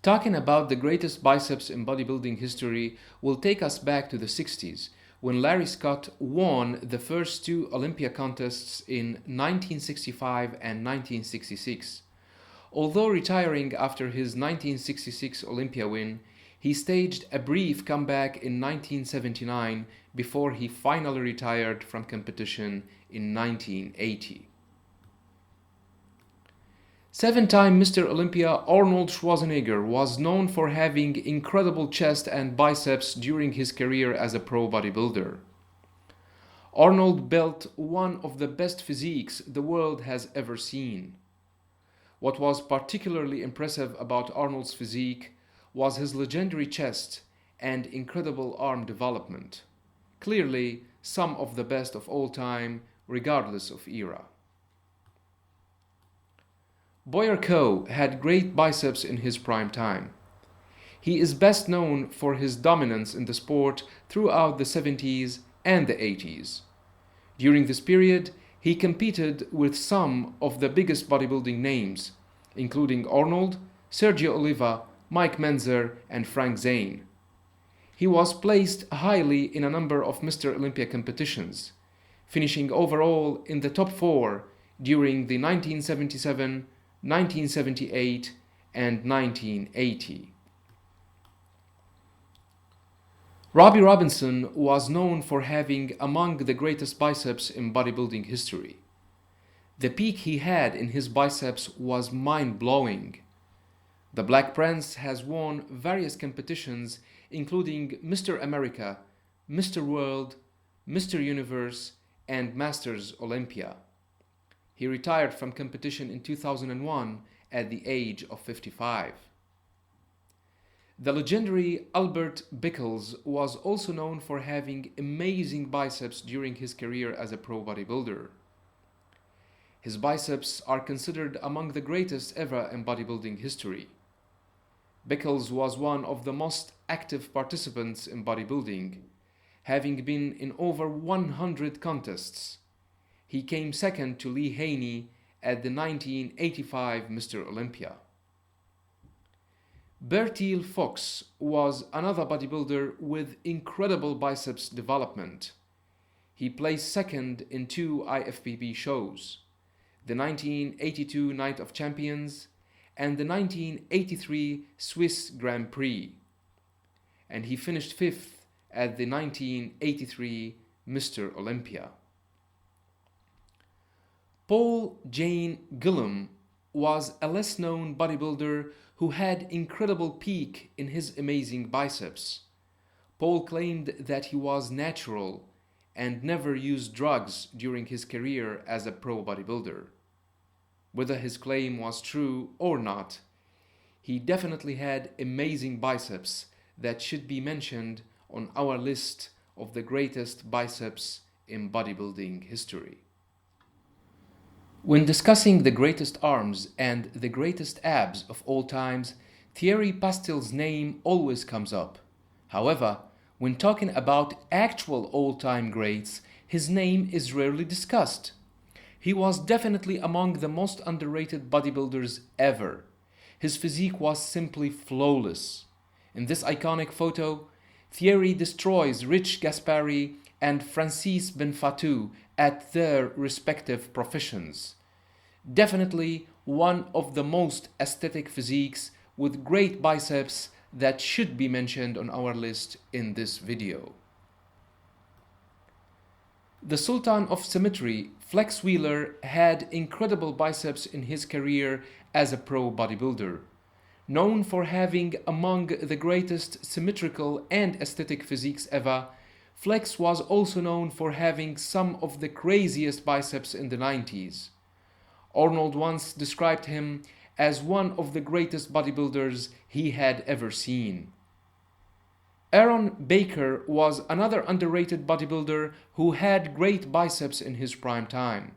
Talking about the greatest biceps in bodybuilding history will take us back to the 60s, when Larry Scott won the first two Olympia contests in 1965 and 1966. Although retiring after his 1966 Olympia win, he staged a brief comeback in 1979 before he finally retired from competition in 1980. Seven-time Mr. Olympia Arnold Schwarzenegger was known for having incredible chest and biceps during his career as a pro bodybuilder. Arnold built one of the best physiques the world has ever seen. What was particularly impressive about Arnold's physique was his legendary chest and incredible arm development. Clearly, some of the best of all time, regardless of era. Boyer Coe had great biceps in his prime time. He is best known for his dominance in the sport throughout the 70s and the 80s. During this period, he competed with some of the biggest bodybuilding names, including Arnold, Sergio Oliva, Mike Menzer, and Frank Zane. He was placed highly in a number of Mr. Olympia competitions, finishing overall in the top 4 during the 1977, 1978, and 1980. Robbie Robinson was known for having among the greatest biceps in bodybuilding history. The peak he had in his biceps was mind-blowing. The Black Prince has won various competitions including Mr. America, Mr. World, Mr. Universe, and Masters Olympia. He retired from competition in 2001 at the age of 55. The legendary Albert Bickles was also known for having amazing biceps during his career as a pro bodybuilder. His biceps are considered among the greatest ever in bodybuilding history. Bickles was one of the most active participants in bodybuilding, having been in over 100 contests. He came second to Lee Haney at the 1985 Mr. Olympia. Bertil Fox was another bodybuilder with incredible biceps development. He placed second in 2 IFBB shows, the 1982 Night of Champions and the 1983 Swiss Grand Prix, and he finished 5th at the 1983 Mr. Olympia. Paul Jane Gillum was a less-known bodybuilder who had incredible peak in his amazing biceps. Paul claimed that he was natural and never used drugs during his career as a pro bodybuilder. Whether his claim was true or not, he definitely had amazing biceps that should be mentioned on our list of the greatest biceps in bodybuilding history. When discussing the greatest arms and the greatest abs of all times, Thierry Pastel's name always comes up. However, when talking about actual all-time greats, his name is rarely discussed. He was definitely among the most underrated bodybuilders ever. His physique was simply flawless. In this iconic photo, Thierry destroys Rich Gaspari and Francis Benfatou at their respective professions. Definitely one of the most aesthetic physiques with great biceps that should be mentioned on our list in this video. The Sultan of Symmetry, Flex Wheeler, had incredible biceps in his career as a pro bodybuilder. Known for having among the greatest symmetrical and aesthetic physiques ever, Flex was also known for having some of the craziest biceps in the 90s. Arnold once described him as one of the greatest bodybuilders he had ever seen. Aaron Baker was another underrated bodybuilder who had great biceps in his prime time.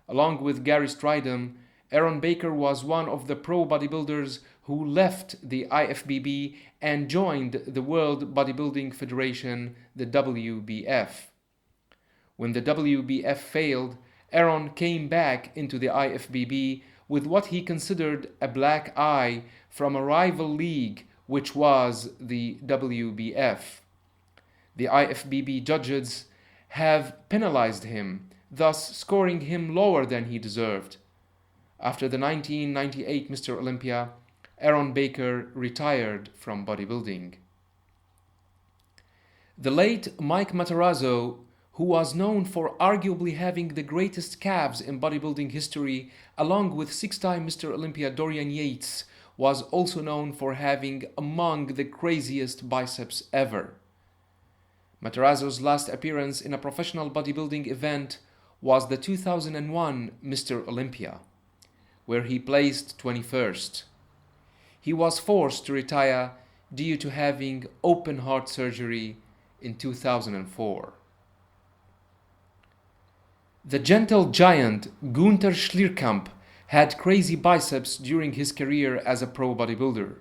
Along with Gary Stridham, Aaron Baker was one of the pro bodybuilders who left the IFBB and joined the World Bodybuilding Federation, the WBF. When the WBF failed, Aaron came back into the IFBB with what he considered a black eye from a rival league, which was the WBF. The IFBB judges have penalized him, thus scoring him lower than he deserved. After the 1998 Mr. Olympia, Aaron Baker retired from bodybuilding. The late Mike Matarazzo, who was known for arguably having the greatest calves in bodybuilding history, along with six-time Mr. Olympia Dorian Yates, was also known for having among the craziest biceps ever. Matarazzo's last appearance in a professional bodybuilding event was the 2001 Mr. Olympia, where he placed 21st. He was forced to retire due to having open heart surgery in 2004. The gentle giant Gunther Schlierkamp had crazy biceps during his career as a pro bodybuilder.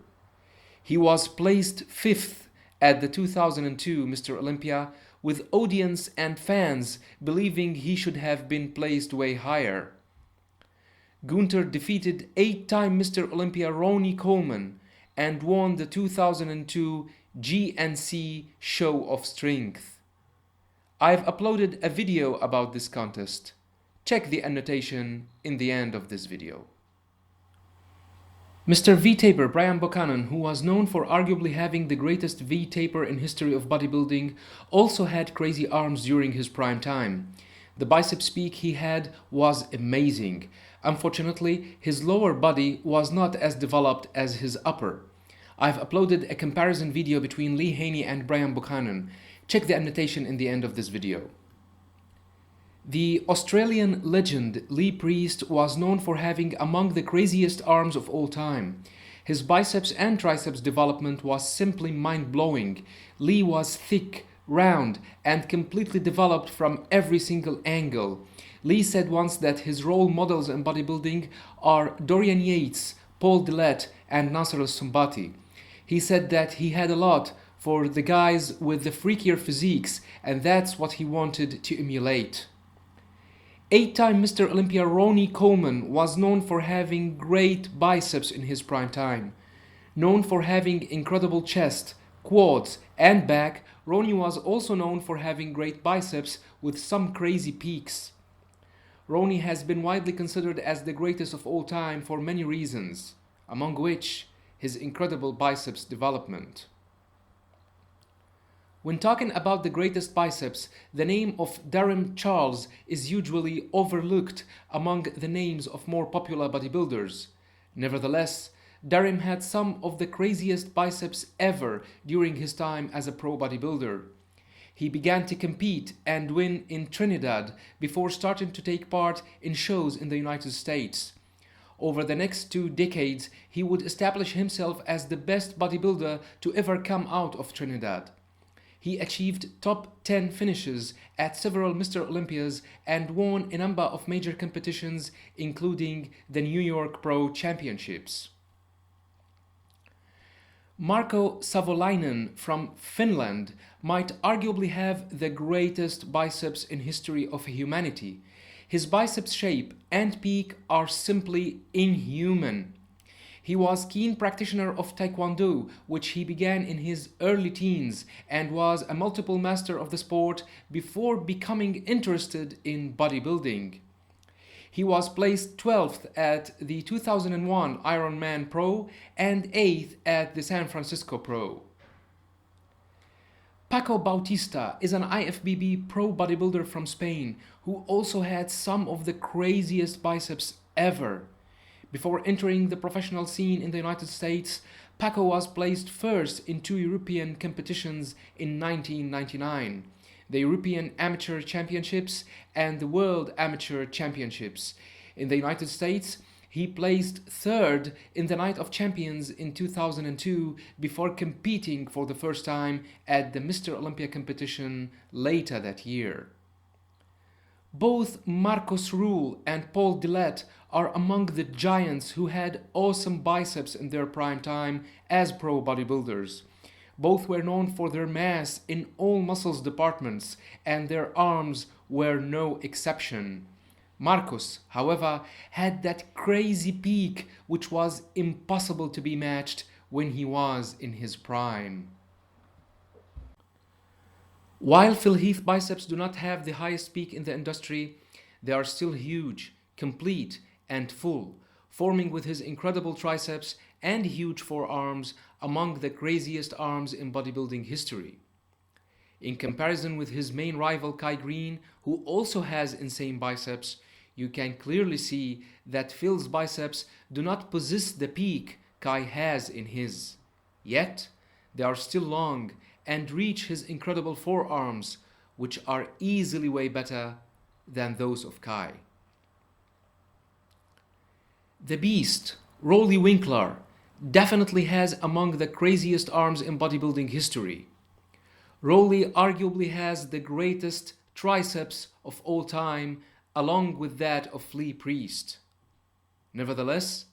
He was placed 5th at the 2002 Mr. Olympia, with audience and fans believing he should have been placed way higher. Gunther defeated 8-time Mr. Olympia Ronnie Coleman and won the 2002 GNC Show of Strength. I've uploaded a video about this contest. Check the annotation in the end of this video. Mr. V-Taper Brian Buchanan, who was known for arguably having the greatest V-Taper in history of bodybuilding, also had crazy arms during his prime time. The biceps peak he had was amazing. Unfortunately, his lower body was not as developed as his upper. I've uploaded a comparison video between Lee Haney and Brian Buchanan. Check the annotation in the end of this video. The Australian legend Lee Priest was known for having among the craziest arms of all time. His biceps and triceps development was simply mind-blowing. Lee was thick, round, and completely developed from every single angle. Lee said once that his role models in bodybuilding are Dorian Yates, Paul Dillett, and Nasser Al-Sumbati. He said that he had a lot for the guys with the freakier physiques, and that's what he wanted to emulate. 8-time Mr. Olympia Ronnie Coleman was known for having great biceps in his prime time. Known for having incredible chest, quads, and back, Ronnie was also known for having great biceps with some crazy peaks. Ronnie has been widely considered as the greatest of all time for many reasons, among which his incredible biceps development. When talking about the greatest biceps, the name of Darren Charles is usually overlooked among the names of more popular bodybuilders. Nevertheless, Darren had some of the craziest biceps ever during his time as a pro bodybuilder. He began to compete and win in Trinidad before starting to take part in shows in the United States. Over the next 2 decades, he would establish himself as the best bodybuilder to ever come out of Trinidad. He achieved top 10 finishes at several Mr. Olympias and won a number of major competitions, including the New York Pro Championships. Marko Savolainen from Finland might arguably have the greatest biceps in history of humanity. His biceps shape and peak are simply inhuman. He was a keen practitioner of Taekwondo, which he began in his early teens, and was a multiple master of the sport before becoming interested in bodybuilding. He was placed 12th at the 2001 Ironman Pro and 8th at the San Francisco Pro. Paco Bautista is an IFBB pro bodybuilder from Spain who also had some of the craziest biceps ever. Before entering the professional scene in the United States, Paco was placed first in 2 European competitions in 1999, the European Amateur Championships and the World Amateur Championships. In the United States, he placed 3rd in the Night of Champions in 2002 before competing for the first time at the Mr. Olympia competition later that year. Both Marcos Ruhl and Paul Dillett are among the giants who had awesome biceps in their prime time as pro bodybuilders. Both were known for their mass in all muscles departments, and their arms were no exception. Marcos, however, had that crazy peak which was impossible to be matched when he was in his prime. While Phil Heath biceps do not have the highest peak in the industry, they are still huge, complete, and full, forming with his incredible triceps and huge forearms among the craziest arms in bodybuilding history. In comparison with his main rival Kai Green, who also has insane biceps, you can clearly see that Phil's biceps do not possess the peak Kai has in his. Yet, they are still long and reach his incredible forearms, which are easily way better than those of Kai. The Beast, Rolly Winkler, definitely has among the craziest arms in bodybuilding history. Rolly arguably has the greatest triceps of all time, along with that of Flea Priest. Nevertheless,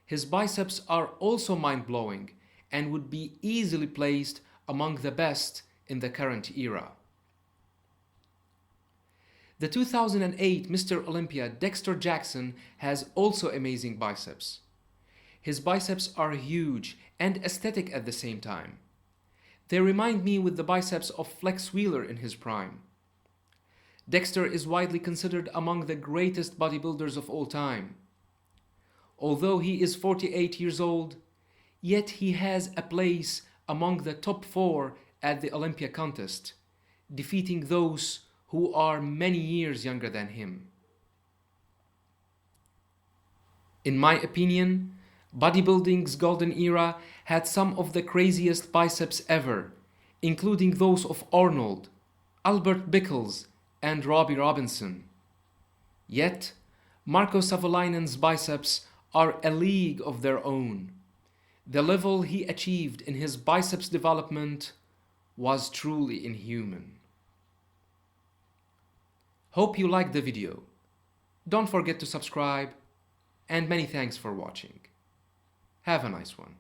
his biceps are also mind-blowing and would be easily placed among the best in the current era. The 2008 Mr. Olympia Dexter Jackson has also amazing biceps. His biceps are huge and aesthetic at the same time. They remind me with the biceps of Flex Wheeler in his prime. Dexter is widely considered among the greatest bodybuilders of all time. Although he is 48 years old, yet he has a place among the top 4 at the Olympia contest, defeating those who are many years younger than him. In my opinion, bodybuilding's golden era had some of the craziest biceps ever, including those of Arnold, Albert Bickles, and Robbie Robinson. Yet, Marco Savolainen's biceps are a league of their own. The level he achieved in his biceps development was truly inhuman. Hope you liked the video. Don't forget to subscribe, and many thanks for watching. Have a nice one.